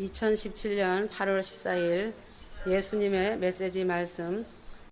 2017년 8월 14일 예수님의 메시지 말씀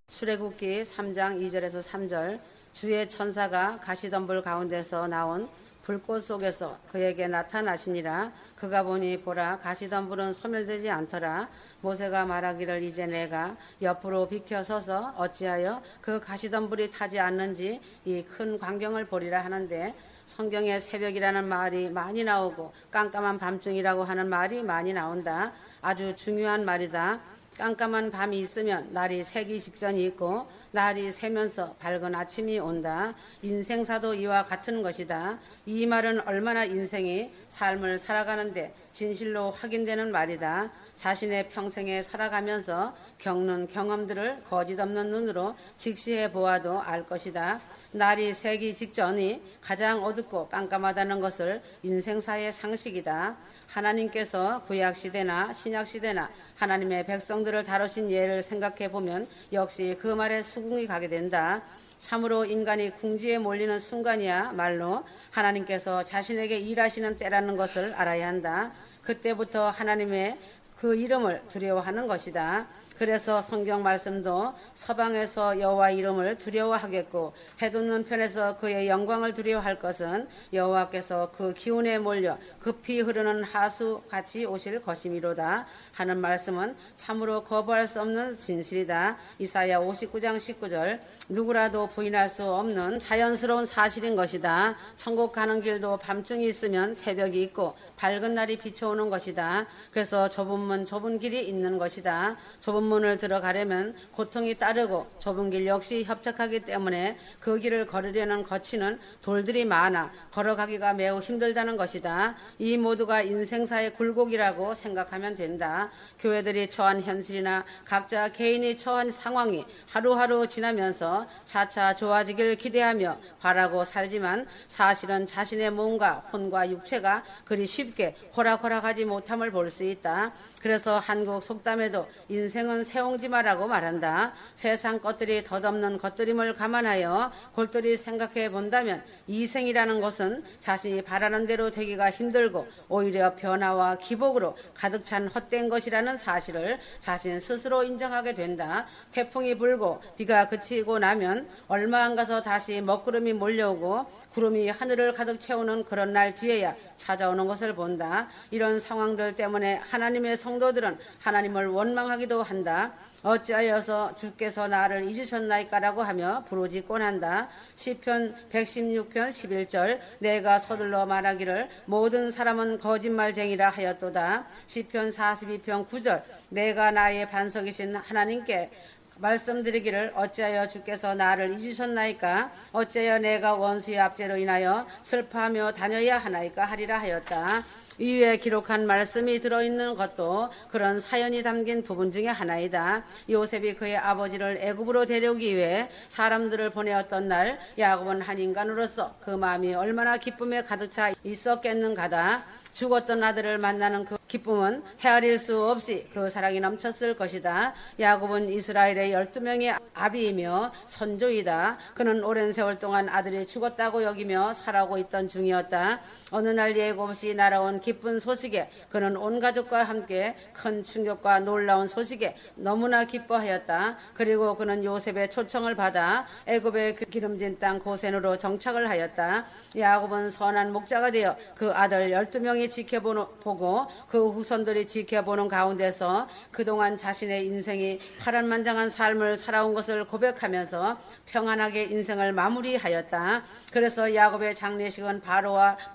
출애굽기 3장 2절에서 3절 주의 천사가 가시덤불 가운데서 나온 불꽃 속에서 그에게 나타나시니라. 그가 보니 보라 가시덤불은 소멸되지 않더라. 모세가 말하기를 이제 내가 옆으로 비켜서서 어찌하여 그 가시덤불이 타지 않는지 이 큰 광경을 보리라 하는데, 성경에 새벽이라는 말이 많이 나오고 깜깜한 밤중이라고 하는 말이 많이 나온다. 아주 중요한 말이다. 깜깜한 밤이 있으면 날이 새기 직전이 있고 날이 새면서 밝은 아침이 온다. 인생사도 이와 같은 것이다. 이 말은 얼마나 인생이 삶을 살아가는데 진실로 확인되는 말이다. 자신의 평생에 살아가면서 겪는 경험들을 거짓 없는 눈으로 직시해 보아도 알 것이다. 날이 새기 직전이 가장 어둡고 깜깜하다는 것을 인생사의 상식이다. 하나님께서 구약시대나 신약시대나 하나님의 백성들을 다루신 예를 생각해 보면 역시 그 말에 수긍이 가게 된다. 참으로 인간이 궁지에 몰리는 순간이야말로 하나님께서 자신에게 일하시는 때라는 것을 알아야 한다. 그때부터 하나님의 그 이름을 두려워하는 것이다. 그래서 성경 말씀도 서방에서 여호와 이름을 두려워하겠고 해돋는 편에서 그의 영광을 두려워할 것은 여호와께서 그 기운에 몰려 급히 흐르는 하수같이 오실 것이미로다 하는 말씀은 참으로 거부할 수 없는 진실이다. 이사야 59장 19절 누구라도 부인할 수 없는 자연스러운 사실인 것이다. 천국 가는 길도 밤중이 있으면 새벽이 있고 밝은 날이 비춰오는 것이다. 그래서 좁은 문 좁은 길이 있는 것이다. 좁은 문을 들어가려면 고통이 따르고 좁은 길 역시 협착하기 때문에 그 길을 걸으려는 거치는 돌들이 많아 걸어가기가 매우 힘들다는 것이다. 이 모두가 인생사의 굴곡이라고 생각하면 된다. 교회들이 처한 현실이나 각자 개인이 처한 상황이 하루하루 지나면서 차차 좋아지길 기대하며 바라고 살지만 사실은 자신의 몸과 혼과 육체가 그리 쉽게 호락호락하지 못함을 볼 수 있다. 그래서 한국 속담에도 인생은 새옹지마라고 말한다. 세상 것들이 덧없는 것들임을 감안하여 골똘히 생각해 본다면 이생이라는 것은 자신이 바라는 대로 되기가 힘들고 오히려 변화와 기복으로 가득 찬 헛된 것이라는 사실을 자신 스스로 인정하게 된다. 태풍이 불고 비가 그치고 나면 얼마 안 가서 다시 먹구름이 몰려오고 구름이 하늘을 가득 채우는 그런 날 뒤에야 찾아오는 것을 본다. 이런 상황들 때문에 하나님의 성도들은 하나님을 원망하기도 한다. 어찌하여서 주께서 나를 잊으셨나이까라고 하며 부르짖곤 한다. 시편 116편 11절 내가 서둘러 말하기를 모든 사람은 거짓말쟁이라 하였도다. 시편 42편 9절 내가 나의 반석이신 하나님께 말씀드리기를 어찌하여 주께서 나를 잊으셨나이까. 어찌하여 내가 원수의 압제로 인하여 슬퍼하며 다녀야 하나이까 하리라 하였다. 위에 기록한 말씀이 들어있는 것도 그런 사연이 담긴 부분 중에 하나이다. 요셉이 그의 아버지를 애굽으로 데려오기 위해 사람들을 보내었던 날 야곱은 한 인간으로서 그 마음이 얼마나 기쁨에 가득 차 있었겠는가다. 죽었던 아들을 만나는 그 기쁨은 헤아릴 수 없이 그 사랑이 넘쳤을 것이다. 야곱은 이스라엘의 12명의 아비이며 선조이다. 그는 오랜 세월 동안 아들이 죽었다고 여기며 살아오고 있던 중이었다. 어느 날 예고 없이 날아온 기쁜 소식에 그는 온 가족과 함께 큰 충격과 놀라운 소식에 너무나 기뻐하였다. 그리고 그는 요셉의 초청을 받아 애굽의 기름진 땅 고센으로 정착을 하였다. 야곱은 선한 목자가 되어 그 아들 12명이 지켜보고 그 후손들이 지켜보는 가운데서 그동안 자신의 인생이 파란만장한 삶을 살아온 것을 고백하면서 평안하게 인생을 마무리하였다. 그래서 야곱의 장례식은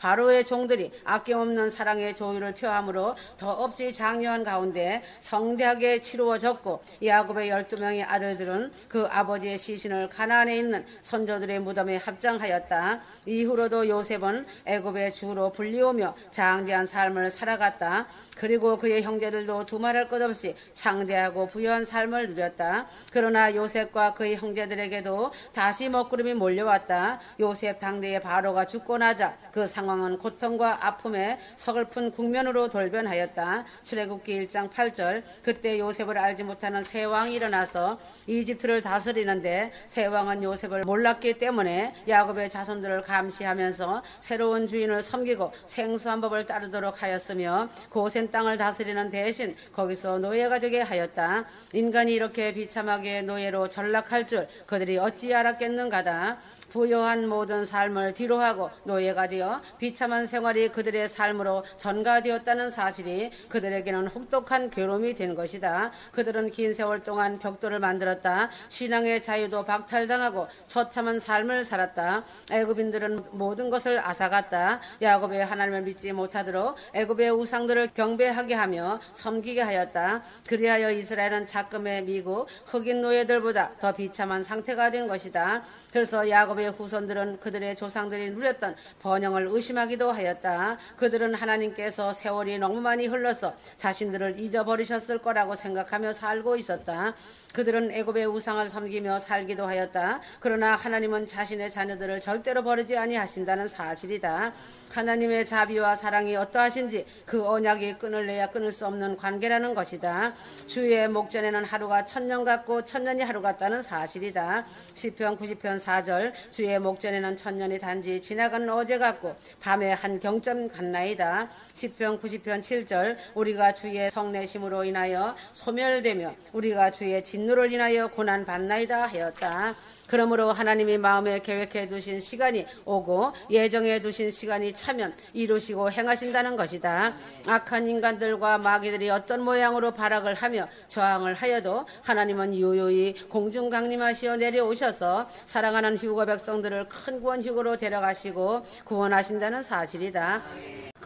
바로의 종들이 아낌없는 사랑의 조율을 표함으로 더없이 장려한 가운데 성대하게 치루어졌고 야곱의 12명의 아들들은 그 아버지의 시신을 가나안에 있는 선조들의 무덤에 합장하였다. 이후로도 요셉은 애굽의 주로 불리우며 장대한 삶을 살아갔다. 그리고 그의 형제들도 두말할 것 없이 창대하고 부유한 삶을 누렸다. 그러나 요셉과 그의 형제들에게도 다시 먹구름이 몰려왔다. 요셉 당대의 바로가 죽고 나자 그 상황은 고통과 아픔의 서글픈 국면으로 돌변하였다. 출애굽기 1장 8절 그때 요셉을 알지 못하는 새 왕이 일어나서 이집트를 다스리는데 새 왕은 요셉을 몰랐기 때문에 야곱의 자손들을 감시하면서 새로운 주인을 섬기고 생수한 법을 따르도록 하였으며 곧 모센 땅을 다스리는 대신 거기서 노예가 되게 하였다. 인간이 이렇게 비참하게 노예로 전락할 줄 그들이 어찌 알았겠는가다. 부요한 모든 삶을 뒤로하고 노예가 되어 비참한 생활이 그들의 삶으로 전가되었다는 사실이 그들에게는 혹독한 괴로움이 된 것이다. 그들은 긴 세월 동안 벽돌을 만들었다. 신앙의 자유도 박탈당하고 처참한 삶을 살았다. 애굽인들은 모든 것을 앗아갔다. 야곱의 하나님을 믿지 못하도록 애굽의 우상들을 경배하게 하며 섬기게 하였다. 그리하여 이스라엘은 작금의 미국 흑인 노예들보다 더 비참한 상태가 된 것이다. 그래서 야곱의 후손들은 그들의 조상들이 누렸던 번영을 의심하기도 하였다. 그들은 하나님께서 세월이 너무 많이 흘러서 자신들을 잊어버리셨을 거라고 생각하며 살고 있었다. 그들은 애굽의 우상을 섬기며 살기도 하였다. 그러나 하나님은 자신의 자녀들을 절대로 버리지 아니하신다는 사실이다. 하나님의 자비와 사랑이 어떠하신지 그 언약이 끊을래야 끊을 수 없는 관계라는 것이다. 주의 목전에는 하루가 1000년 같고 1000년이 하루 같다는 사실이다. 시편 90편 4절 주의 목전에는 1000년이 단지 지나간 어제 같고 밤에 한 경점 같나이다. 시편 90편 7절 우리가 주의 성내심으로 인하여 소멸되며 우리가 주의 진노를 인하여 고난받나이다 하였다. 그러므로 하나님이 마음에 계획해 두신 시간이 오고 예정해 두신 시간이 차면 이루시고 행하신다는 것이다. 악한 인간들과 마귀들이 어떤 모양으로 발악을 하며 저항을 하여도 하나님은 유유히 공중 강림하시어 내려오셔서 사랑하는 휴거 백성들을 큰 구원 휴거로 데려가시고 구원하신다는 사실이다.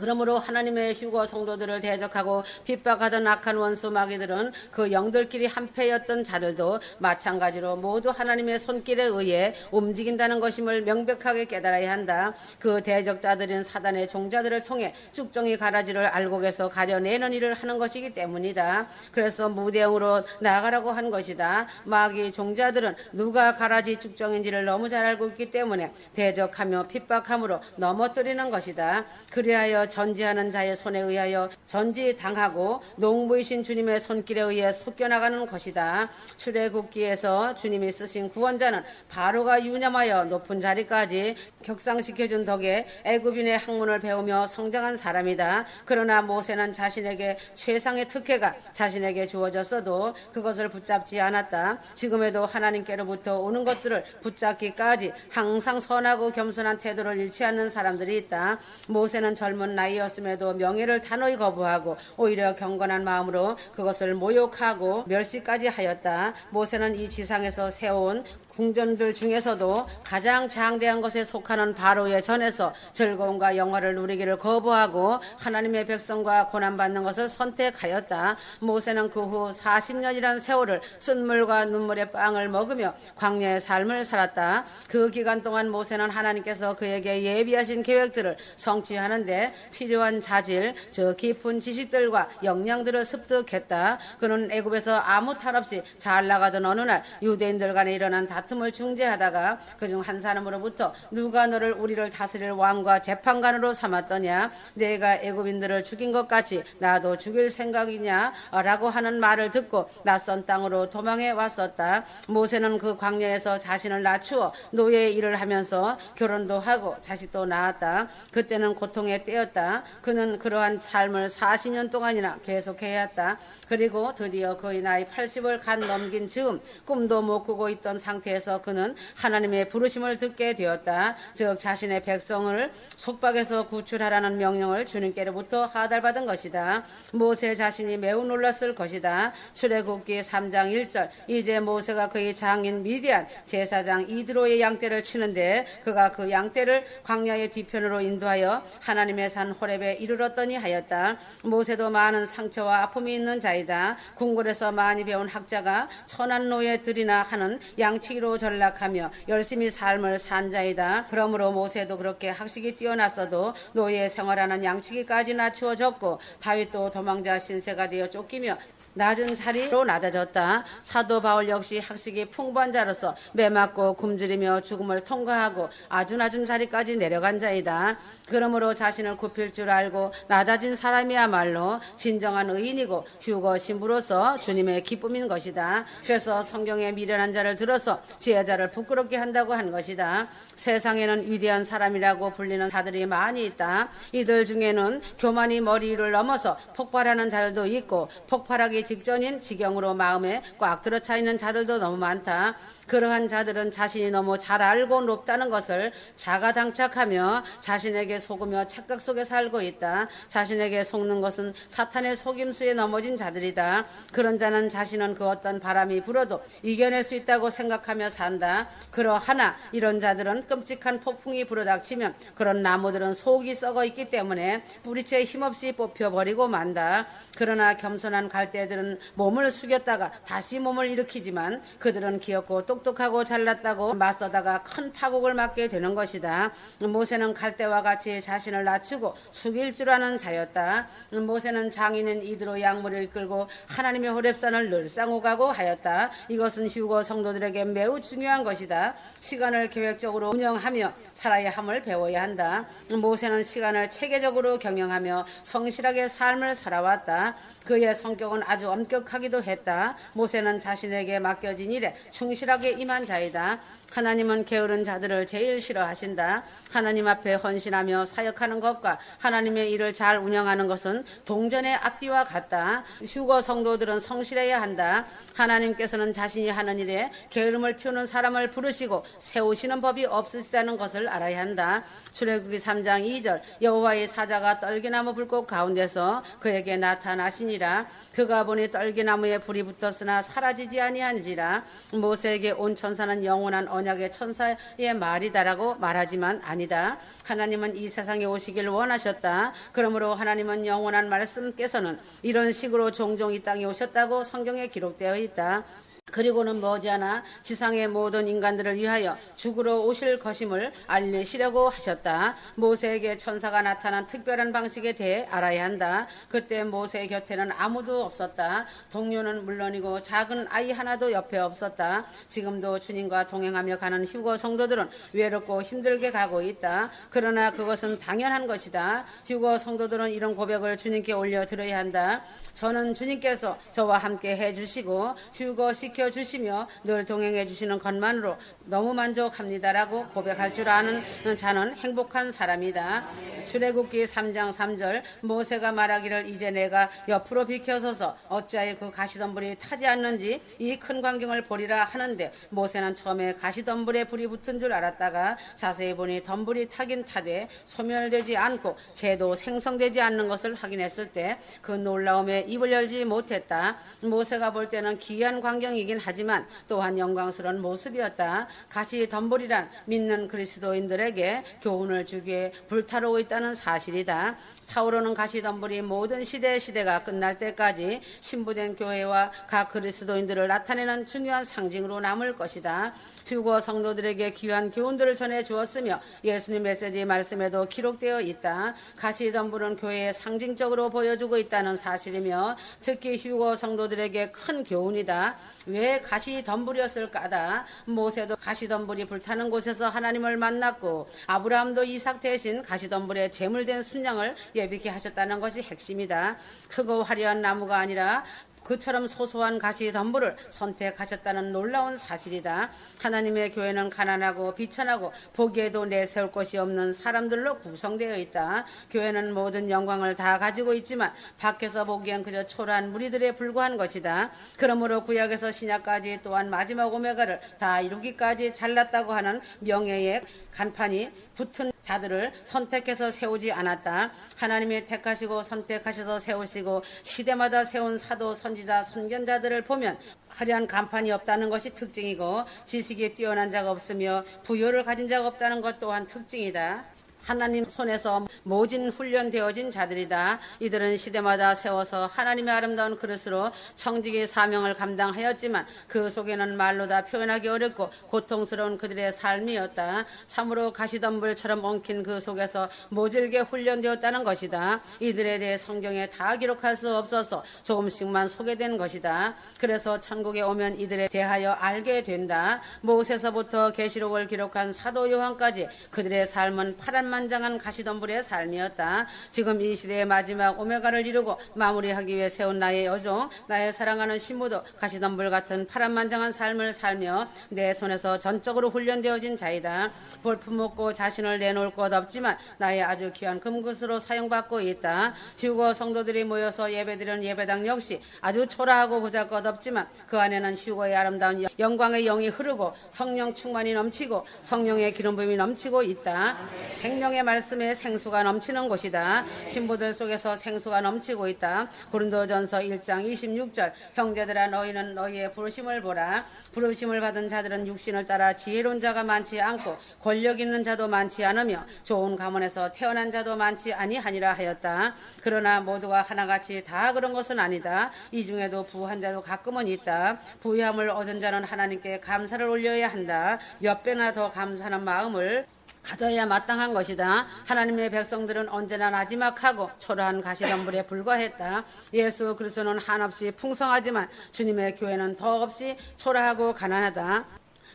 그러므로 하나님의 휴거 성도들을 대적하고 핍박하던 악한 원수 마귀들은 그 영들끼리 한패였던 자들도 마찬가지로 모두 하나님의 손길에 의해 움직인다는 것임을 명백하게 깨달아야 한다. 그 대적자들인 사단의 종자들을 통해 쭉정이 가라지를 알곡에서 가려내는 일을 하는 것이기 때문이다. 그래서 무대응으로 나아가라고 한 것이다. 마귀 종자들은 누가 가라지 쭉정인지를 너무 잘 알고 있기 때문에 대적하며 핍박함으로 넘어뜨리는 것이다. 그리하여 전지하는 자의 손에 의하여 전지당하고 농부이신 주님의 손길에 의해 솟겨나가는 것이다. 출애굽기에서 주님이 쓰신 구원자는 바로가 유념하여 높은 자리까지 격상시켜준 덕에 애굽인의 학문을 배우며 성장한 사람이다. 그러나 모세는 자신에게 최상의 특혜가 자신에게 주어졌어도 그것을 붙잡지 않았다. 지금에도 하나님께로부터 오는 것들을 붙잡기까지 항상 선하고 겸손한 태도를 잃지 않는 사람들이 있다. 모세는 젊은 나이였음에도 명예를 단호히 거부하고 오히려 경건한 마음으로 그것을 모욕하고 멸시까지 하였다. 모세는 이 지상에서 세운 궁전들 중에서도 가장 장대한 것에 속하는 바로의 전에서 즐거움과 영화를 누리기를 거부하고 하나님의 백성과 고난받는 것을 선택하였다. 모세는 그 후 40년이라는 세월을 쓴물과 눈물의 빵을 먹으며 광야의 삶을 살았다. 그 기간 동안 모세는 하나님께서 그에게 예비하신 계획들을 성취하는데 필요한 자질, 저 깊은 지식들과 역량들을 습득했다. 그는 애굽에서 아무 탈 없이 잘 나가던 어느 날 유대인들 간에 일어난 다툼을 중재하다가 그중 한 사람으로부터 누가 너를 우리를 다스릴 왕과 재판관으로 삼았더냐? 내가 애굽인들을 죽인 것 같이 나도 죽일 생각이냐? 라고 하는 말을 듣고 낯선 땅으로 도망해 왔었다. 모세는 그 광야에서 자신을 낮추어 노예의 일을 하면서 결혼도 하고 자식도 낳았다. 그때는 고통의 때였다. 그는 그러한 삶을 40년 동안이나 계속해야 했다. 그리고 드디어 그의 나이 80을 간 넘긴 즈음 꿈도 못 꾸고 있던 상태에서 그는 하나님의 부르심을 듣게 되었다. 즉 자신의 백성을 속박에서 구출하라는 명령을 주님께로부터 하달받은 것이다. 모세 자신이 매우 놀랐을 것이다. 출애굽기 3장 1절 이제 모세가 그의 장인 미디안 제사장 이드로의 양떼를 치는데 그가 그 양떼를 광야의 뒤편으로 인도하여 하나님의 산 호렙에 이르렀더니 하였다. 모세도 많은 상처와 아픔이 있는 자이다. 궁궐에서 많이 배운 학자가 천한 노예들이나 하는 양치기로 전락하며 열심히 삶을 산 자이다. 그러므로 모세도 그렇게 학식이 뛰어났어도 노예 생활하는 양치기까지 낮추어졌고 다윗도 도망자 신세가 되어 쫓기며 낮은 자리로 낮아졌다. 사도 바울 역시 학식이 풍부한 자로서 매맞고 굶주리며 죽음을 통과하고 아주 낮은 자리까지 내려간 자이다. 그러므로 자신을 굽힐 줄 알고 낮아진 사람이야말로 진정한 의인이고 휴거 신부로서 주님의 기쁨인 것이다. 그래서 성경에 미련한 자를 들어서 지혜자를 부끄럽게 한다고 한 것이다. 세상에는 위대한 사람이라고 불리는 자들이 많이 있다. 이들 중에는 교만이 머리 위를 넘어서 폭발하는 자들도 있고 폭발하기 직전인 지경으로 마음에 꽉 들어차 있는 자들도 너무 많다. 그러한 자들은 자신이 너무 잘 알고 높다는 것을 자가당착하며 자신에게 속으며 착각 속에 살고 있다. 자신에게 속는 것은 사탄의 속임수에 넘어진 자들이다. 그런 자는 자신은 그 어떤 바람이 불어도 이겨낼 수 있다고 생각하며 산다. 그러하나 이런 자들은 끔찍한 폭풍이 불어닥치면 그런 나무들은 속이 썩어 있기 때문에 뿌리채 힘없이 뽑혀버리고 만다. 그러나 겸손한 갈대들은 몸을 숙였다가 다시 몸을 일으키지만 그들은 귀엽고 똑똑하고 잘났다고 맞서다가 큰 파국을 맞게 되는 것이다. 모세는 갈대와 같이 자신을 낮추고 숙일 줄 아는 자였다. 모세는 장인인 이드로 양물을 이끌고 하나님의 호렙산을 늘상 오가고 하였다. 이것은 휴거 성도들에게 매우 중요한 것이다. 시간을 계획적으로 운영하며 살아야 함을 배워야 한다. 모세는 시간을 체계적으로 경영하며 성실하게 삶을 살아왔다. 그의 성격은 아주 엄격하기도 했다. 모세는 자신에게 맡겨진 일에 충실하게 임한 자이다. 하나님은 게으른 자들을 제일 싫어하신다. 하나님 앞에 헌신하며 사역하는 것과 하나님의 일을 잘 운영하는 것은 동전의 앞뒤와 같다. 휴거 성도들은 성실해야 한다. 하나님께서는 자신이 하는 일에 게으름을 피우는 사람을 부르시고 세우시는 법이 없으시다는 것을 알아야 한다. 출애굽기 3장 2절 여호와의 사자가 떨기나무 불꽃 가운데서 그에게 나타나시니라. 그가 보니 떨기나무에 불이 붙었으나 사라지지 아니한지라. 모세에게 온 천사는 영원한 언약의 천사의 말이다라고 말하지만 아니다. 하나님은 이 세상에 오시길 원하셨다. 그러므로 하나님은 영원한 말씀께서는 이런 식으로 종종 이 땅에 오셨다고 성경에 기록되어 있다. 그리고는 머지않아 지상의 모든 인간들을 위하여 죽으러 오실 것임을 알리시려고 하셨다. 모세에게 천사가 나타난 특별한 방식에 대해 알아야 한다. 그때 모세 곁에는 아무도 없었다. 동료는 물론이고 작은 아이 하나도 옆에 없었다. 지금도 주님과 동행하며 가는 휴거 성도들은 외롭고 힘들게 가고 있다. 그러나 그것은 당연한 것이다. 휴거 성도들은 이런 고백을 주님께 올려드려야 한다. 저는 주님께서 저와 함께 해주시고 휴거시켜 주시며 늘 동행해 주시는 것만으로 너무 만족합니다라고 고백할 줄 아는 자는 행복한 사람이다. 출애굽기 3장 3절 모세가 말하기를 이제 내가 옆으로 비켜서서 어찌하여 그 가시덤불이 타지 않는지 이 큰 광경을 보리라 하는데 모세는 처음에 가시덤불에 불이 붙은 줄 알았다가 자세히 보니 덤불이 타긴 타되 소멸되지 않고 재도 생성되지 않는 것을 확인했을 때 그 놀라움에 입을 열지 못했다. 모세가 볼 때는 기이한 광경이긴 하지만 또한 영광스러운 모습이었다. 가시덤불이란 믿는 그리스도인들에게 교훈을 주기에 불타오르고 있다는 사실이다. 타오르는 가시덤불이 모든 시대가 끝날 때까지 신부된 교회와 각 그리스도인들을 나타내는 중요한 상징으로 남을 것이다. 휴거 성도들에게 귀한 교훈들을 전해 주었으며 예수님 메시지 말씀에도 기록되어 있다. 가시덤불은 교회에 상징적으로 보여주고 있다는 사실이며 특히 휴거 성도들에게 큰 교훈이다. 왜 가시덤불이었을까다. 모세도 가시덤불이 불타는 곳에서 하나님을 만났고 아브라함도 이삭 대신 가시덤불에 제물된 순양을 예비케 하셨다는 것이 핵심이다. 크고 화려한 나무가 아니라 그처럼 소소한 가시덤불을 선택하셨다는 놀라운 사실이다. 하나님의 교회는 가난하고 비천하고 보기에도 내세울 것이 없는 사람들로 구성되어 있다. 교회는 모든 영광을 다 가지고 있지만 밖에서 보기엔 그저 초라한 무리들에 불과한 것이다. 그러므로 구약에서 신약까지 또한 마지막 오메가를 다 이루기까지 잘났다고 하는 명예의 간판이 붙은 자들을 선택해서 세우지 않았다. 하나님이 택하시고 선택하셔서 세우시고 시대마다 세운 사도 선지자 선견자들을 보면 화려한 간판이 없다는 것이 특징이고 지식이 뛰어난 자가 없으며 부여를 가진 자가 없다는 것 또한 특징이다. 하나님 손에서 모진 훈련되어진 자들이다. 이들은 시대마다 세워서 하나님의 아름다운 그릇으로 청지기 사명을 감당하였지만 그 속에는 말로 다 표현하기 어렵고 고통스러운 그들의 삶이었다. 참으로 가시덤불처럼 엉킨 그 속에서 모질게 훈련되었다는 것이다. 이들에 대해 성경에 다 기록할 수 없어서 조금씩만 소개된 것이다. 그래서 천국에 오면 이들에 대하여 알게 된다. 모세서부터 계시록을 기록한 사도 요한까지 그들의 삶은 파란만장한 가시덤불의 삶이었다. 지금 이 시대의 마지막 오메가를 이루고 마무리하기 위해 세운 나의 여종, 나의 사랑하는 신부도 가시덤불 같은 파란만장한 삶을 살며 내 손에서 전적으로 훈련되어진 자이다. 볼품없고 자신을 내놓을 것 없지만 나의 아주 귀한 금굿으로 사용받고 있다. 휴거 성도들이 모여서 예배드리는 예배당 역시 아주 초라하고 보잘것없지만 그 안에는 휴거의 아름다운 영광의 영이 흐르고 성령 충만이 넘치고 성령의 기름 부음이 넘치고 있다. 생명의 말씀에 생수가 넘치는 곳이다. 신부들 속에서 생수가 넘치고 있다. 고린도전서 1장 26절 형제들아 너희는 너희의 부르심을 보라. 부르심을 받은 자들은 육신을 따라 지혜로운 자가 많지 않고 권력 있는 자도 많지 않으며 좋은 가문에서 태어난 자도 많지 아니하니라 하였다. 그러나 모두가 하나같이 다 그런 것은 아니다. 이 중에도 부한 자도 가끔은 있다. 부유함을 얻은 자는 하나님께 감사를 올려야 한다. 몇 배나 더 감사하는 마음을 가져야 마땅한 것이다. 하나님의 백성들은 언제나 나지막하고 초라한 가시덤불에 불과했다. 예수 그리스도는 한없이 풍성하지만 주님의 교회는 더없이 초라하고 가난하다.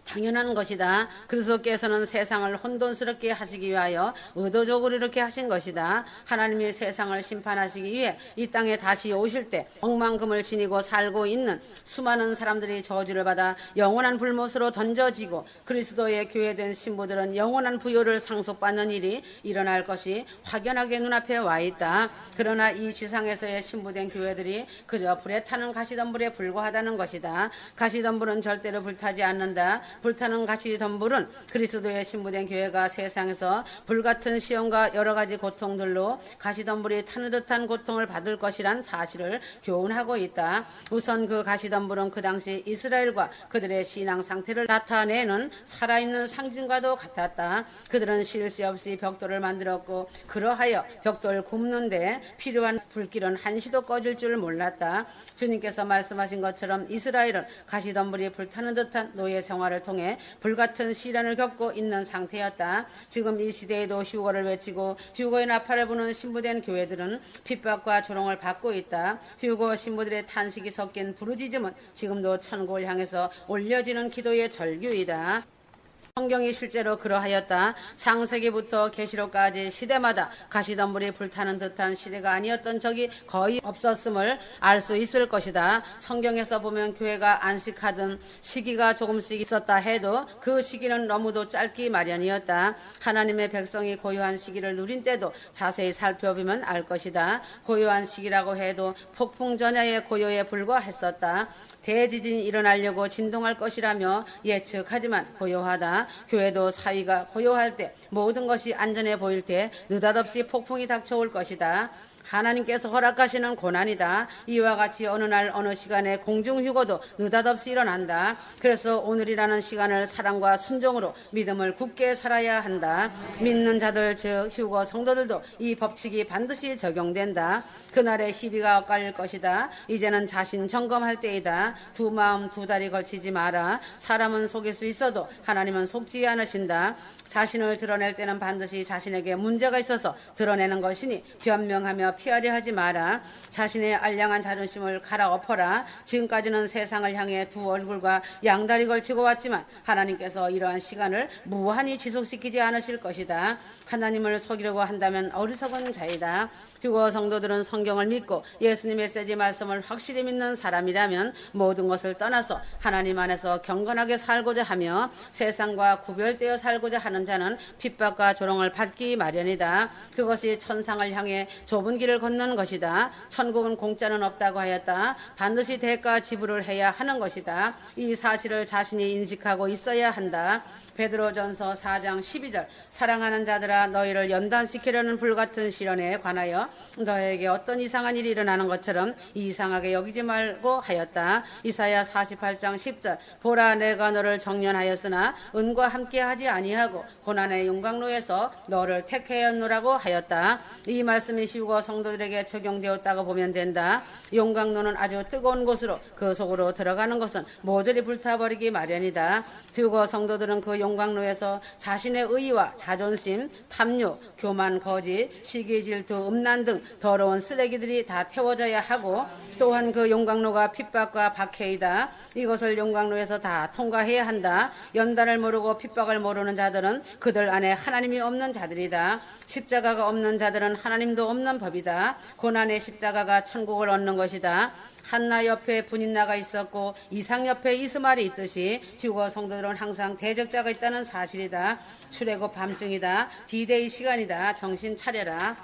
당연한 것이다. 그리스도께서는 세상을 혼돈스럽게 하시기 위하여 의도적으로 이렇게 하신 것이다. 하나님이 세상을 심판하시기 위해 이 땅에 다시 오실 때 억만금을 지니고 살고 있는 수많은 사람들이 저주를 받아 영원한 불못으로 던져지고 그리스도의 교회된 신부들은 영원한 부요를 상속받는 일이 일어날 것이 확연하게 눈앞에 와 있다. 그러나 이 지상에서의 신부된 교회들이 그저 불에 타는 가시덤불에 불과하다는 것이다. 가시덤불은 절대로 불타지 않는다. 불타는 가시덤불은 그리스도의 신부된 교회가 세상에서 불같은 시험과 여러 가지 고통들로 가시덤불이 타는 듯한 고통을 받을 것이란 사실을 교훈하고 있다. 우선 그 가시덤불은 그 당시 이스라엘과 그들의 신앙 상태를 나타내는 살아있는 상징과도 같았다. 그들은 쉴 새 없이 벽돌을 만들었고 그러하여 벽돌 굽는데 필요한 불길은 한시도 꺼질 줄 몰랐다. 주님께서 말씀하신 것처럼 이스라엘은 가시덤불이 불타는 듯한 노예 생활을 통해 불같은 시련을 겪고 있는 상태였다. 지금 이 시대에도 휴거를 외치고 휴거의 나팔을 부는 신부된 교회들은 핍박과 조롱을 받고 있다. 휴거 신부들의 탄식이 섞인 부르짖음은 지금도 천국을 향해서 올려지는 기도의 절규이다. 성경이 실제로 그러하였다. 창세기부터 계시록까지 시대마다 가시덤불이 불타는 듯한 시대가 아니었던 적이 거의 없었음을 알 수 있을 것이다. 성경에서 보면 교회가 안식하던 시기가 조금씩 있었다 해도 그 시기는 너무도 짧기 마련이었다. 하나님의 백성이 고요한 시기를 누린 때도 자세히 살펴보면 알 것이다. 고요한 시기라고 해도 폭풍 전야의 고요에 불과했었다. 대지진이 일어나려고 진동할 것이라며 예측하지만 고요하다. 교회도 사위가 고요할 때 모든 것이 안전해 보일 때 느닷없이 폭풍이 닥쳐올 것이다. 하나님께서 허락하시는 고난이다. 이와 같이 어느 날 어느 시간에 공중휴거도 느닷없이 일어난다. 그래서 오늘이라는 시간을 사랑과 순종으로 믿음을 굳게 살아야 한다. 믿는 자들 즉 휴거 성도들도 이 법칙이 반드시 적용된다. 그날의 희비가 엇갈릴 것이다. 이제는 자신 점검할 때이다. 두 마음 두 다리 걸치지 마라. 사람은 속일 수 있어도 하나님은 속지 않으신다. 자신을 드러낼 때는 반드시 자신에게 문제가 있어서 드러내는 것이니 변명하며 피하려 하지 마라. 자신의 알량한 자존심을 갈아엎어라. 지금까지는 세상을 향해 두 얼굴과 양다리 걸치고 왔지만 하나님께서 이러한 시간을 무한히 지속시키지 않으실 것이다. 하나님을 속이려고 한다면 어리석은 자이다. 휴거 성도들은 성경을 믿고 예수님 메시지 말씀을 확실히 믿는 사람이라면 모든 것을 떠나서 하나님 안에서 경건하게 살고자 하며 세상과 구별되어 살고자 하는 자는 핍박과 조롱을 받기 마련이다. 그것이 천상을 향해 좁은 길 길을 걷는 것이다. 천국은 공짜는 없다고 하였다. 반드시 대가 지불을 해야 하는 것이다. 이 사실을 자신이 인식하고 있어야 한다. 베드로전서 4장 12절 사랑하는 자들아 너희를 연단시키려는 불같은 시련에 관하여 너에게 어떤 이상한 일이 일어나는 것처럼 이상하게 여기지 말고 하였다. 이사야 48장 10절 보라 내가 너를 정련하였으나 은과 함께하지 아니하고 고난의 용광로에서 너를 택하였노라고 하였다. 이 말씀이 휴거 성도들에게 적용되었다고 보면 된다. 용광로는 아주 뜨거운 곳으로 그 속으로 들어가는 것은 모조리 불타버리기 마련이다. 휴거 성도들은 그 용광로에서 자신의 의와 자존심, 탐욕, 교만, 거짓, 시기, 질투, 음란 등 더러운 쓰레기들이 다 태워져야 하고 또한 그 용광로가 핍박과 박해이다. 이것을 용광로에서 다 통과해야 한다. 연단을 모르고 핍박을 모르는 자들은 그들 안에 하나님이 없는 자들이다. 십자가가 없는 자들은 하나님도 없는 법이다. 고난의 십자가가 천국을 얻는 것이다. 한나 옆에 분인나가 있었고 이상 옆에 이스마엘이 있듯이 휴거 성도들은 항상 대적자가 있다는 사실이다. 출애굽 밤중이다. 디데이 시간이다. 정신 차려라.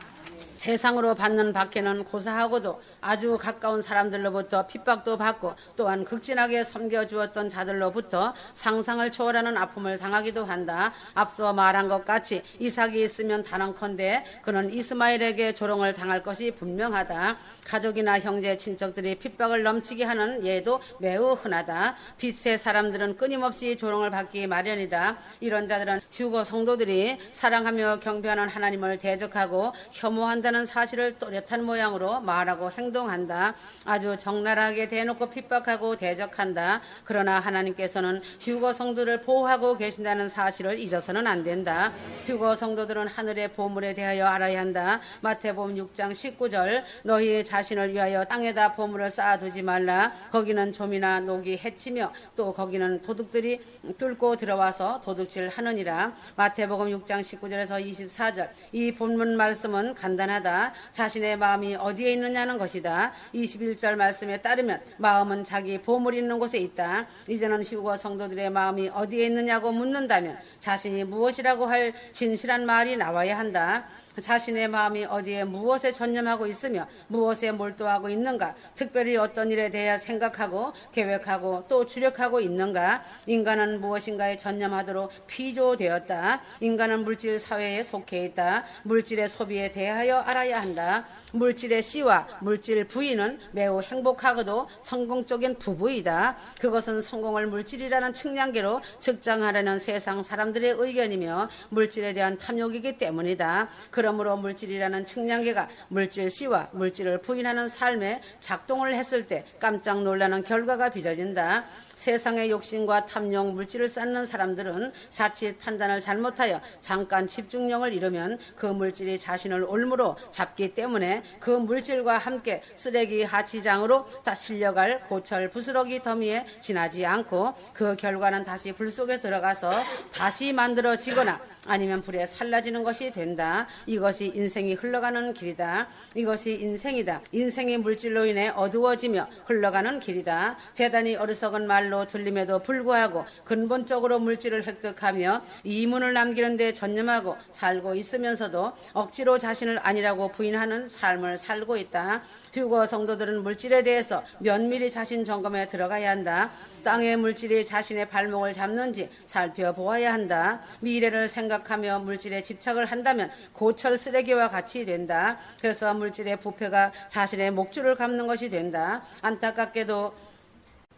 세상으로 받는 박해는 고사하고도 아주 가까운 사람들로부터 핍박도 받고 또한 극진하게 섬겨주었던 자들로부터 상상을 초월하는 아픔을 당하기도 한다. 앞서 말한 것 같이 이삭이 있으면 단언컨대 그는 이스마엘에게 조롱을 당할 것이 분명하다. 가족이나 형제 친척들이 핍박을 넘치게 하는 예도 매우 흔하다. 빛의 사람들은 끊임없이 조롱을 받기 마련이다. 이런 자들은 휴거 성도들이 사랑하며 경배하는 하나님을 대적하고 혐오한다는 사실을 또렷한 모양으로 말하고 행동한다. 아주 적나라하게 대놓고 핍박하고 대적한다. 그러나 하나님께서는 휴거 성도들을 보호하고 계신다는 사실을 잊어서는 안 된다. 휴거 성도들은 하늘의 보물에 대하여 알아야 한다. 마태복음 6장 19절 너희 자신을 위하여 땅에다 보물을 쌓아두지 말라. 거기는 좀이나 녹이 해치며 또 거기는 도둑들이 뚫고 들어와서 도둑질 하느니라. 마태복음 6장 19절에서 24절 이 본문 말씀은 간단하다. 자신의 마음이 어디에 있느냐는 것이다. 21절 말씀에 따르면 마음은 자기 보물이 있는 곳에 있다. 이제는 휴거 성도들의 마음이 어디에 있느냐고 묻는다면 자신이 무엇이라고 할 진실한 말이 나와야 한다. 자신의 마음이 어디에 무엇에 전념하고 있으며 무엇에 몰두하고 있는가, 특별히 어떤 일에 대해 생각하고 계획하고 또 주력하고 있는가. 인간은 무엇인가에 전념하도록 피조되었다. 인간은 물질 사회에 속해 있다. 물질의 소비에 대하여 알아야 한다. 물질의 씨와 물질 부인은 매우 행복하고도 성공적인 부부이다. 그것은 성공을 물질이라는 측량계로 측정하려는 세상 사람들의 의견이며 물질에 대한 탐욕이기 때문이다. 그러므로 물질이라는 측량계가 물질 씨와 물질을 부인하는 삶에 작동을 했을 때 깜짝 놀라는 결과가 빚어진다. 세상의 욕심과 탐욕, 물질을 쌓는 사람들은 자칫 판단을 잘못하여 잠깐 집중력을 잃으면 그 물질이 자신을 올무로 잡기 때문에 그 물질과 함께 쓰레기 하치장으로 다 실려갈 고철 부스러기 더미에 지나지 않고 그 결과는 다시 불 속에 들어가서 다시 만들어지거나 아니면 불에 살라지는 것이 된다. 이것이 인생이 흘러가는 길이다. 이것이 인생이다. 인생이 물질로 인해 어두워지며 흘러가는 길이다. 대단히 어리석은 말로 들림에도 불구하고 근본적으로 물질을 획득하며 이문을 남기는 데 전념하고 살고 있으면서도 억지로 자신을 아니라고 부인하는 삶을 살고 있다. 휴거 성도들은 물질에 대해서 면밀히 자신 점검에 들어가야 한다. 땅의 물질이 자신의 발목을 잡는지 살펴보아야 한다. 미래를 생각하며 물질에 집착을 한다면 고철 쓰레기와 같이 된다. 그래서 물질의 부패가 자신의 목줄을 감는 것이 된다. 안타깝게도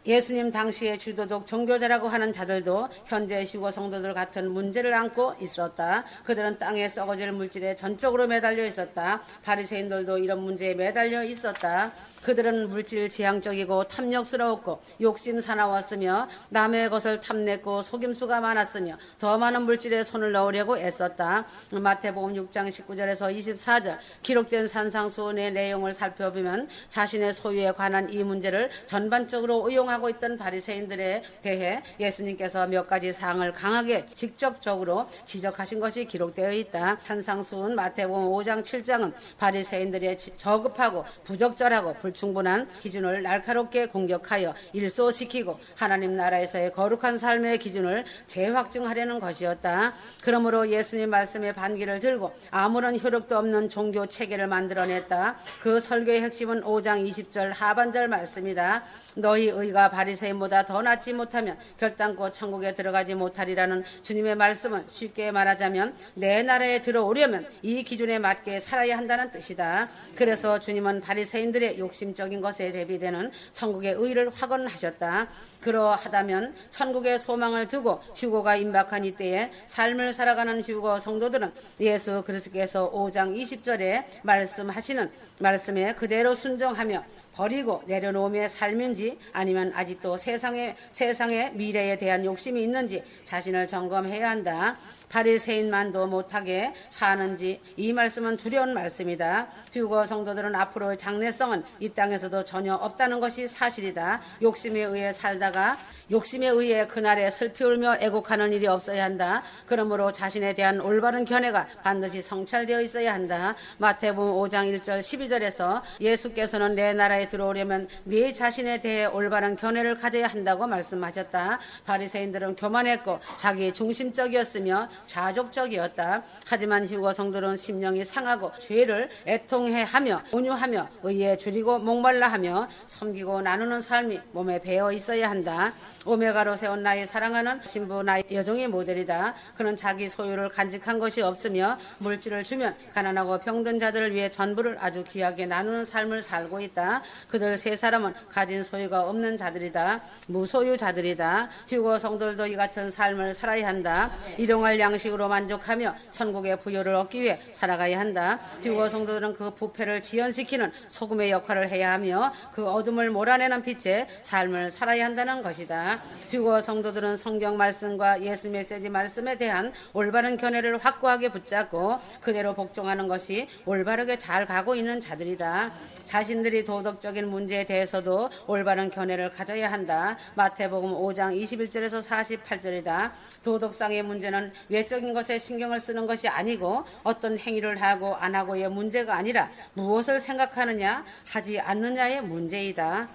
예수님 당시의 주도적 종교자라고 하는 자들도 현재 휴거 성도들 같은 문제를 안고 있었다. 그들은 땅에 썩어질 물질에 전적으로 매달려 있었다. 바리새인들도 이런 문제에 매달려 있었다. 그들은 물질 지향적이고 탐욕스러웠고 욕심 사나웠으며 남의 것을 탐냈고 속임수가 많았으며 더 많은 물질에 손을 넣으려고 애썼다. 마태복음 6장 19절에서 24절 기록된 산상수훈의 내용을 살펴보면 자신의 소유에 관한 이 문제를 전반적으로 의용하고 있던 바리새인들에 대해 예수님께서 몇 가지 사항을 강하게 직접적으로 지적하신 것이 기록되어 있다. 산상수훈 마태복음 5장 7장은 바리새인들의 저급하고 부적절하고 불충분한 기준을 날카롭게 공격하여 일소시키고 하나님 나라에서의 거룩한 삶의 기준을 재확증하려는 것이었다. 그러므로 예수님 말씀의 반기를 들고 아무런 효력도 없는 종교 체계를 만들어냈다. 그 설교의 핵심은 5장 20절 하반절 말씀이다. 너희 의가 바리새인보다 더 낫지 못하면 결단코 천국에 들어가지 못하리라는 주님의 말씀은 쉽게 말하자면 내 나라에 들어오려면 이 기준에 맞게 살아야 한다는 뜻이다. 그래서 주님은 바리새인들의 욕심적인 것에 대비되는 천국의 의를 확언하셨다. 그러하다면 천국의 소망을 두고 휴거가 임박한 이때에 삶을 살아가는 휴거 성도들은 예수 그리스도께서 5장 20절에 말씀하시는 말씀에 그대로 순종하며 버리고 내려놓음의 삶인지 아니면 아직도 세상의 미래에 대한 욕심이 있는지 자신을 점검해야 한다. 바리새인만도 못하게 사는지 이 말씀은 두려운 말씀이다. 휴거 성도들은 앞으로의 장래성은 이 땅에서도 전혀 없다는 것이 사실이다. 욕심에 의해 살다가 욕심에 의해 그날에 슬피 울며 애곡하는 일이 없어야 한다. 그러므로 자신에 대한 올바른 견해가 반드시 성찰되어 있어야 한다. 마태복음 5장 1절 12절에서 예수께서는 내 나라에 들어오려면 네 자신에 대해 올바른 견해를 가져야 한다고 말씀하셨다. 바리새인들은 교만했고 자기 중심적이었으며 자족적이었다. 하지만 휴거 성도는 심령이 상하고 죄를 애통해하며 온유하며 의에 줄이고 목말라하며 섬기고 나누는 삶이 몸에 배어 있어야 한다. 오메가로 세운 나의 사랑하는 신부 나의 여종의 모델이다. 그는 자기 소유를 간직한 것이 없으며 물질을 주면 가난하고 병든 자들을 위해 전부를 아주 귀하게 나누는 삶을 살고 있다. 그들 세 사람은 가진 소유가 없는 자들이다. 무소유자들이다. 휴거 성도들도 이 같은 삶을 살아야 한다. 일용할 양식으로 만족하며 천국의 부요를 얻기 위해 살아가야 한다. 휴거 성도들은 그 부패를 지연시키는 소금의 역할을 해야 하며 그 어둠을 몰아내는 빛의 삶을 살아야 한다는 것이다. 휴거 성도들은 성경 말씀과 예수 메시지 말씀에 대한 올바른 견해를 확고하게 붙잡고 그대로 복종하는 것이 올바르게 잘 가고 있는 자들이다. 자신들이 도덕적인 문제에 대해서도 올바른 견해를 가져야 한다. 마태복음 5장 21절에서 48절이다. 도덕상의 문제는 외적인 것에 신경을 쓰는 것이 아니고 어떤 행위를 하고 안 하고의 문제가 아니라 무엇을 생각하느냐 하지 않느냐의 문제이다.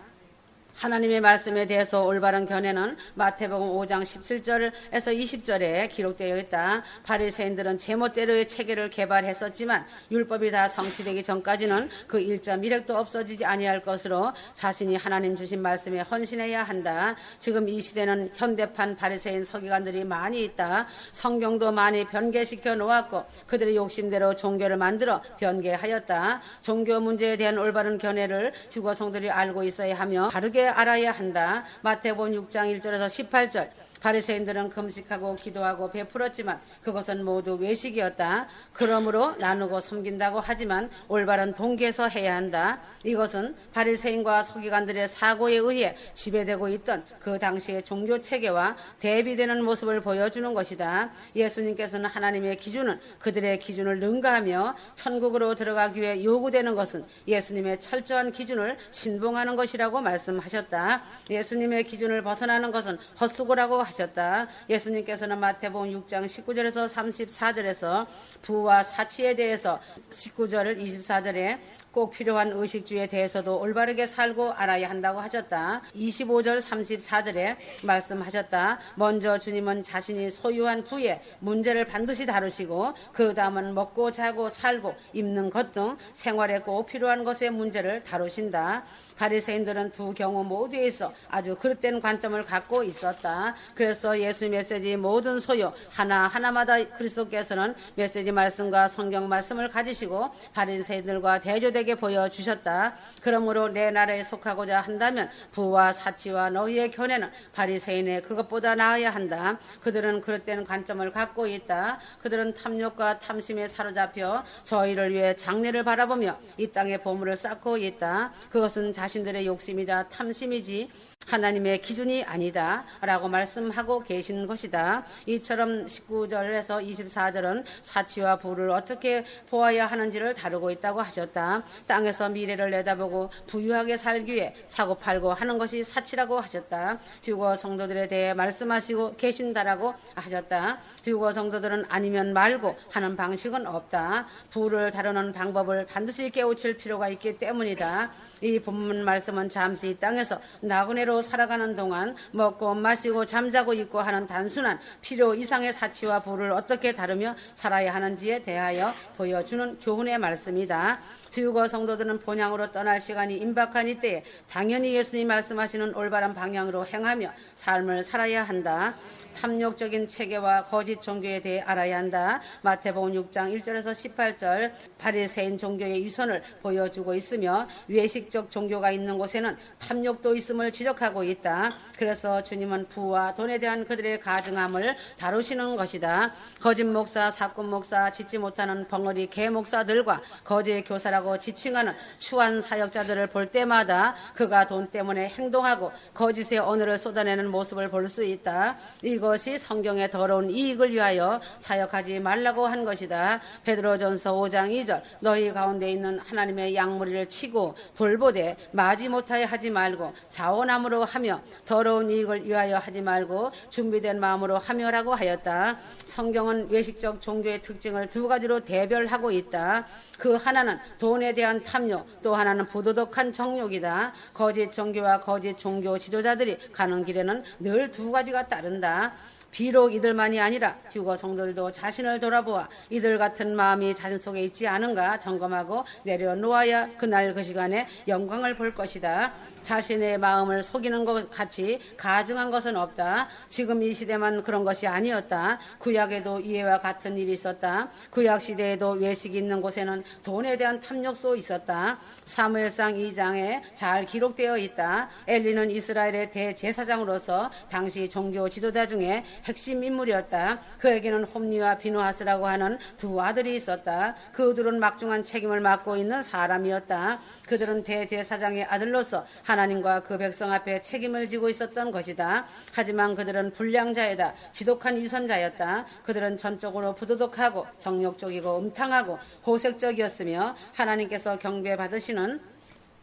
하나님의 말씀에 대해서 올바른 견해는 마태복음 5장 17절에서 20절에 기록되어 있다. 바리새인들은 제멋대로의 체계를 개발했었지만 율법이 다 성취되기 전까지는 그 1.1획도 없어지지 아니할 것으로 자신이 하나님 주신 말씀에 헌신해야 한다. 지금 이 시대는 현대판 바리새인 서기관들이 많이 있다. 성경도 많이 변개시켜 놓았고 그들의 욕심대로 종교를 만들어 변개하였다. 종교 문제에 대한 올바른 견해를 휴거 성들이 알고 있어야 하며 바르게 알아야 한다. 마태복음 6장 1절에서 18절 바리새인들은 금식하고 기도하고 베풀었지만 그것은 모두 외식이었다. 그러므로 나누고 섬긴다고 하지만 올바른 동기에서 해야 한다. 이것은 바리새인과 서기관들의 사고에 의해 지배되고 있던 그 당시의 종교 체계와 대비되는 모습을 보여주는 것이다. 예수님께서는 하나님의 기준은 그들의 기준을 능가하며 천국으로 들어가기 위해 요구되는 것은 예수님의 철저한 기준을 신봉하는 것이라고 말씀하셨다. 예수님의 기준을 벗어나는 것은 헛수고라고 하셨다. 예수님께서는 마태복음 6장 19절에서 34절에서 부와 사치에 대해서 19절 24절에 꼭 필요한 의식주에 대해서도 올바르게 살고 알아야 한다고 하셨다. 25절 34절에 말씀하셨다. 먼저 주님은 자신이 소유한 부의 문제를 반드시 다루시고 그 다음은 먹고 자고 살고 입는 것 등 생활에 꼭 필요한 것의 문제를 다루신다. 바리새인들은 두 경우 모두에 있어 아주 그릇된 관점을 갖고 있었다. 그래서 예수 메시지 모든 소유 하나하나마다 그리스도께서는 메시지 말씀과 성경 말씀을 가지시고 바리새인들과 대조되게 보여주셨다. 그러므로 내 나라에 속하고자 한다면 부와 사치와 너희의 견해는 바리새인의 그것보다 나아야 한다. 그들은 그릇된 관점을 갖고 있다. 그들은 탐욕과 탐심에 사로잡혀 저희를 위해 장래를 바라보며 이 땅에 보물을 쌓고 있다. 그것은 자신들의 욕심이자 탐심이지 하나님의 기준이 아니다 라고 말씀하고 계신 것이다. 이처럼 19절에서 24절은 사치와 부를 어떻게 보아야 하는지를 다루고 있다고 하셨다. 땅에서 미래를 내다보고 부유하게 살기 위해 사고팔고 하는 것이 사치라고 하셨다. 휴거 성도들에 대해 말씀하시고 계신다라고 하셨다. 휴거 성도들은 아니면 말고 하는 방식은 없다. 부를 다루는 방법을 반드시 깨우칠 필요가 있기 때문이다. 이 본문 말씀은 잠시 이 땅에서 나그네로 살아가는 동안 먹고 마시고 잠자고 있고 하는 단순한 필요 이상의 사치와 부를 어떻게 다루며 살아야 하는지에 대하여 보여주는 교훈의 말씀이다. 휴거 성도들은 본향으로 떠날 시간이 임박한 이때에 당연히 예수님 말씀하시는 올바른 방향으로 행하며 삶을 살아야 한다. 탐욕적인 체계와 거짓 종교에 대해 알아야 한다. 마태복음 6장 1절에서 18절 바리새인 종교의 위선을 보여주고 있으며 외식적 종교가 있는 곳에는 탐욕도 있음을 지적하고 있다. 그래서 주님은 부와 돈에 대한 그들의 가증함을 다루시는 것이다. 거짓 목사, 사꾼 목사, 짓지 못하는 벙어리 개 목사들과 거짓 교사라고 지칭하는 추한 사역자들을 볼 때마다 그가 돈 때문에 행동하고 거짓의 언어를 쏟아내는 모습을 볼 수 있다. 이것이 성경의 더러운 이익을 위하여 사역하지 말라고 한 것이다. 베드로전서 5장 2절 너희 가운데 있는 하나님의 양무리를 치고 돌보되 마지 못하여 하지 말고 자원함으로 하며 더러운 이익을 위하여 하지 말고 준비된 마음으로 하며라고 하였다. 성경은 외식적 종교의 특징을 두 가지로 대별하고 있다. 그 하나는 돈에 대한 탐욕, 또 하나는 부도덕한 정욕이다. 거짓 종교와 거짓 종교 지도자들이 가는 길에는 늘 두 가지가 따른다. 비록 이들만이 아니라 휴거 성도들도 자신을 돌아보아 이들 같은 마음이 자신 속에 있지 않은가 점검하고 내려놓아야 그날 그 시간에 영광을 볼 것이다. 자신의 마음을 속이는 것 같이 가증한 것은 없다. 지금 이 시대만 그런 것이 아니었다. 구약에도 이해와 같은 일이 있었다. 구약 시대에도 외식이 있는 곳에는 돈에 대한 탐욕도 있었다. 사무엘상 2장에 잘 기록되어 있다. 엘리는 이스라엘의 대제사장으로서 당시 종교 지도자 중에 핵심 인물이었다. 그에게는 홈니와 비누하스라고 하는 두 아들이 있었다. 그들은 막중한 책임을 맡고 있는 사람이었다. 그들은 대제사장의 아들로서 하나님과 그 백성 앞에 책임을 지고 있었던 것이다. 하지만 그들은 불량자이다. 지독한 위선자였다. 그들은 전적으로 부도덕하고 정욕적이고 음탕하고 호색적이었으며 하나님께서 경배받으시는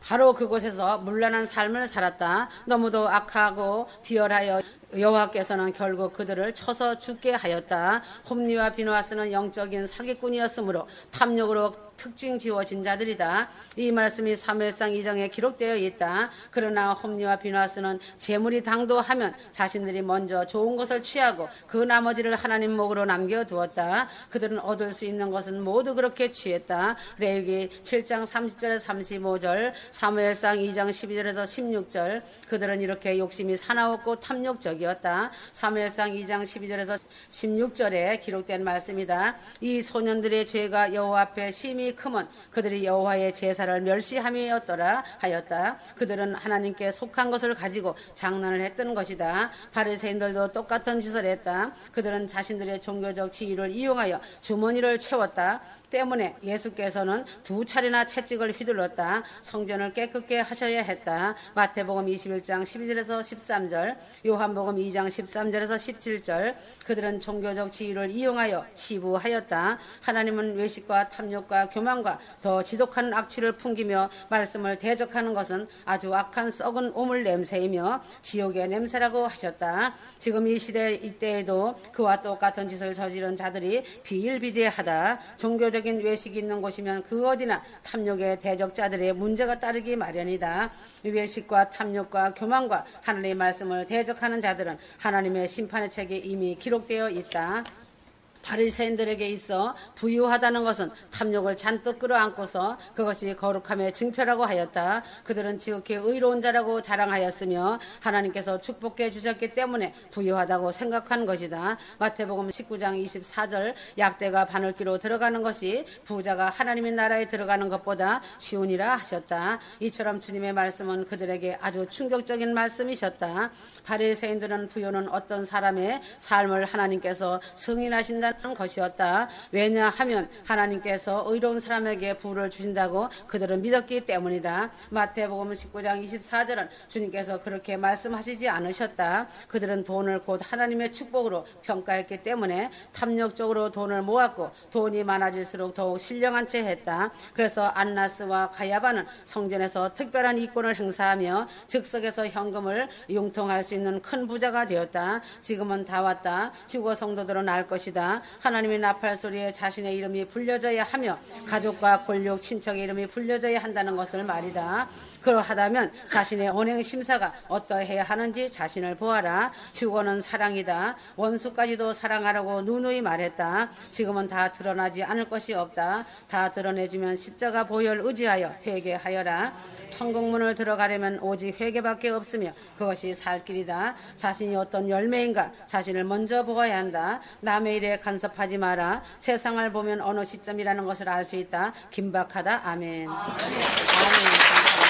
바로 그곳에서 문란한 삶을 살았다. 너무도 악하고 비열하여 여호와께서는 결국 그들을 쳐서 죽게 하였다. 홈리와 비누하스는 영적인 사기꾼이었으므로 탐욕으로 특징 지워진 자들이다. 이 말씀이 사무엘상 2장에 기록되어 있다. 그러나 홈리와 비누하스는 재물이 당도하면 자신들이 먼저 좋은 것을 취하고 그 나머지를 하나님 목으로 남겨두었다. 그들은 얻을 수 있는 것은 모두 그렇게 취했다. 레위기 7장 30절에서 35절, 사무엘상 2장 12절에서 16절 그들은 이렇게 욕심이 사나웠고 탐욕적이었다. 사무엘상 2장 12절에서 16절에 기록된 말씀이다. 이 소년들의 죄가 여호와 앞에 심히 크면 그들이 여호와의 제사를 멸시함이었더라 하였다. 그들은 하나님께 속한 것을 가지고 장난을 했던 것이다. 바리새인들도 똑같은 짓을 했다. 그들은 자신들의 종교적 지위를 이용하여 주머니를 채웠다. 때문에 예수께서는 두 차례나 채찍을 휘둘렀다. 성전을 깨끗게 하셔야 했다. 마태복음 21장 12절에서 13절, 요한복음 2장 13절에서 17절 그들은 종교적 지위를 이용하여 치부하였다. 하나님은 외식과 탐욕과 교만과 더 지독한 악취를 풍기며 말씀을 대적하는 것은 아주 악한 썩은 오물 냄새이며 지옥의 냄새라고 하셨다. 지금 이 시대 이때에도 그와 똑같은 짓을 저지른 자들이 비일비재하다. 종교적인 외식이 있는 곳이면 그 어디나 탐욕의 대적자들의 문제가 따르기 마련이다. 외식과 탐욕과 교만과 하나님의 말씀을 대적하는 자들은 하나님의 심판의 책에 이미 기록되어 있다. 바리새인들에게 있어 부유하다는 것은 탐욕을 잔뜩 끌어안고서 그것이 거룩함의 증표라고 하였다. 그들은 지극히 의로운 자라고 자랑하였으며 하나님께서 축복해 주셨기 때문에 부유하다고 생각한 것이다. 마태복음 19장 24절 약대가 바늘귀로 들어가는 것이 부자가 하나님의 나라에 들어가는 것보다 쉬우니라 하셨다. 이처럼 주님의 말씀은 그들에게 아주 충격적인 말씀이셨다. 바리새인들은 부유는 어떤 사람의 삶을 하나님께서 승인하신다는 하는 것이었다. 왜냐하면 하나님께서 의로운 사람에게 부를 주신다고 그들은 믿었기 때문이다. 마태복음 19장 24절은 주님께서 그렇게 말씀하시지 않으셨다. 그들은 돈을 곧 하나님의 축복으로 평가했기 때문에 탐욕적으로 돈을 모았고 돈이 많아질수록 더욱 신령한 채 했다. 그래서 안나스와 가야바는 성전에서 특별한 이권을 행사하며 즉석에서 현금을 융통할 수 있는 큰 부자가 되었다. 지금은 다 왔다. 휴거 성도들은 알 것이다. 하나님의 나팔 소리에 자신의 이름이 불려져야 하며 가족과 권력 친척의 이름이 불려져야 한다는 것을 말이다. 그러하다면 자신의 언행 심사가 어떠해야 하는지 자신을 보아라. 휴거는 사랑이다. 원수까지도 사랑하라고 누누이 말했다. 지금은 다 드러나지 않을 것이 없다. 다 드러내주면 십자가 보혈 의지하여 회개하여라. 천국문을 들어가려면 오직 회개밖에 없으며 그것이 살 길이다. 자신이 어떤 열매인가 자신을 먼저 보아야 한다. 남의 일에 간섭하지 마라. 세상을 보면 어느 시점이라는 것을 알 수 있다. 긴박하다. 아멘. 아멘.